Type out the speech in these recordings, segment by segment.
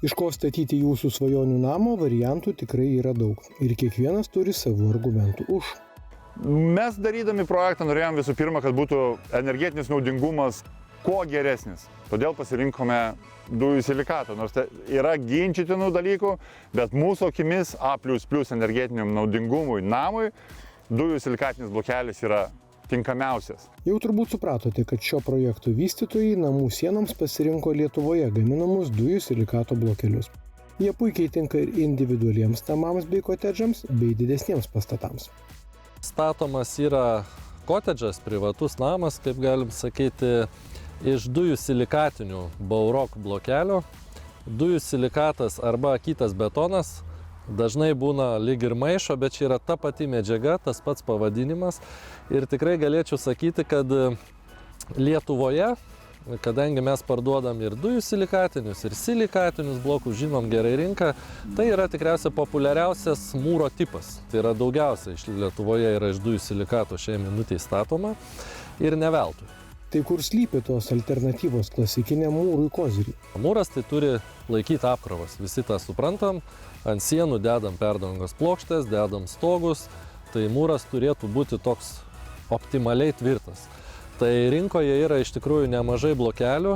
Iš ko statyti jūsų svajonių namą variantų tikrai yra daug ir kiekvienas turi savų argumentų už. Mes darydami projektą norėjom visų pirma, kad būtų energetinis naudingumas kuo geresnis. Todėl pasirinkome dujų silikatą, nors yra ginčytinų dalykų, bet mūsų akimis A++ energetiniam naudingumui namui dujų silikatinis blokelis yra tinkamiausias. Jau turbūt supratote, kad šio projekto vystytojai namų sienoms pasirinko Lietuvoje gaminamus dujų silikato blokelius. Jie puikiai tinka ir individualiems namams bei kotedžams, bei didesniems pastatams. Statomas yra kotedžas, privatus namas, kaip galim sakyti, iš dujų silikatinių Baurock blokelio. Dujų silikatas arba kitas betonas dažnai būna lyg ir maišo, bet čia yra ta pati medžiaga, tas pats pavadinimas. Ir tikrai galėčiau sakyti, kad Lietuvoje, kadangi mes parduodam ir dujų silikatinius, ir silikatinius blokus, žinom gerai rinką, tai yra tikriausiai populiariausias mūro tipas. Tai yra daugiausiai iš Lietuvoje yra iš dujų silikato šiai minutei statoma ir ne veltui. Tai kur slypi tos alternatyvos klasikiniam mūrui koziriui? Mūras tai turi laikyti apkrovas, visi tą suprantam. Ant sienų dedam perdangos plokštės, dedam stogus, tai mūras turėtų būti toks optimaliai tvirtas. Tai rinkoje yra iš tikrųjų nemažai blokelių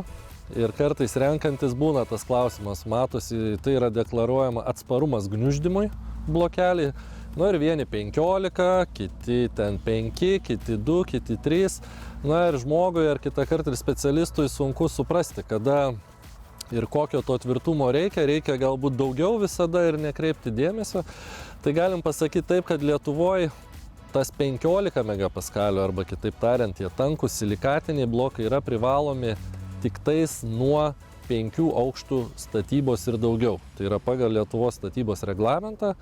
ir kartais renkantis būna tas klausimas, matosi, tai yra deklaruojama atsparumas gniuždymui blokeliai. Nu ir vieni 15, kiti ten 5, kiti 2, kiti 3. Na ir žmogui ar kitą kartą ir specialistui sunku suprasti, kada ir kokio to tvirtumo reikia galbūt daugiau visada ir nekreipti dėmesio. Tai galim pasakyti taip, kad Lietuvoje tas 15 megapaskalių arba kitaip tariant, tie tankūs silikatiniai blokai yra privalomi tik tais nuo 5 aukštų statybos ir daugiau. Tai yra pagal Lietuvos statybos reglamentą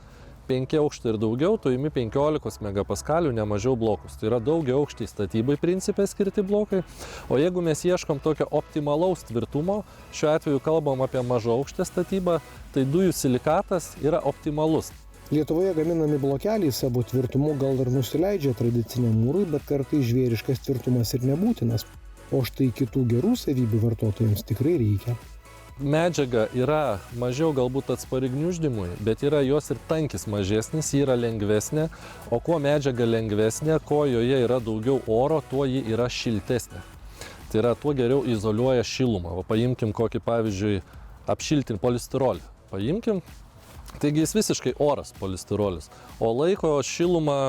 5 aukštų ir daugiau, tu imi 15 megapaskalių, ne mažiau blokus. Tai yra daugia aukštai statybai principai skirti blokai. O jeigu mes ieškom tokio optimalaus tvirtumo, šiuo atveju kalbam apie mažo aukštę statybą, tai dujų silikatas yra optimalus. Lietuvoje gaminami blokeliai savo tvirtumu gal ir nusileidžia tradiciniam mūrui, bet kartais žvėriškas tvirtumas ir nebūtinas. O štai kitų gerų savybių vartotojams tikrai reikia. Medžiaga yra mažiau galbūt atspari gniuždymui, bet yra jos ir tankis mažesnis, ji yra lengvesnė, o kuo medžiaga lengvesnė, kuo joje yra daugiau oro, tuo ji yra šiltesnė. Tai yra, tuo geriau izoliuoja šilumą. O paimkim kokį, pavyzdžiui, apšiltinį polistirolį. Paimkim, taigi jis visiškai oras polistirolis, o laiko šilumą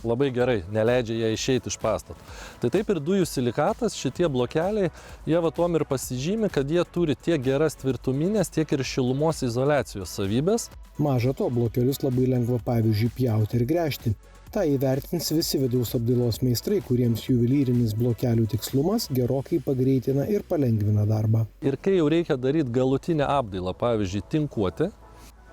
labai gerai, neleidžia ją išeiti iš pastato. Tai taip ir dujų silikatas, šitie blokeliai, jie va tuom ir pasižymi, kad jie turi tiek geras tvirtuminės, tiek ir šilumos izoliacijos savybės. Maža to, blokelius labai lengva pavyzdžiui pjauti ir gręžti. Ta įvertins visi vidaus apdailos meistrai, kuriems juvelyrinis blokelių tikslumas gerokai pagreitina ir palengvina darbą. Ir kai jau reikia daryti galutinę apdailą, pavyzdžiui, tinkuoti,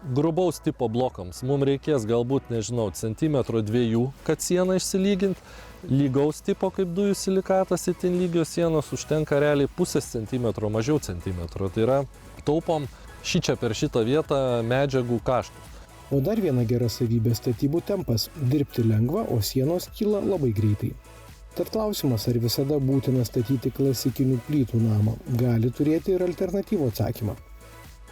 grubaus tipo blokams mums reikės galbūt, nežinau, 1-2 cm, kad sieną išsilygint. Lygaus tipo kaip dujų silikatas, itin lygios sienos užtenka realiai 0,5 cm, mažiau centimetro. Tai yra, taupom šičia per šitą vietą medžiagų kaštus. O dar viena gera savybė statybų tempas – dirbti lengva, o sienos kyla labai greitai. Tad klausimas, ar visada būtina statyti klasikinių plytų namą, gali turėti ir alternatyvų atsakymą.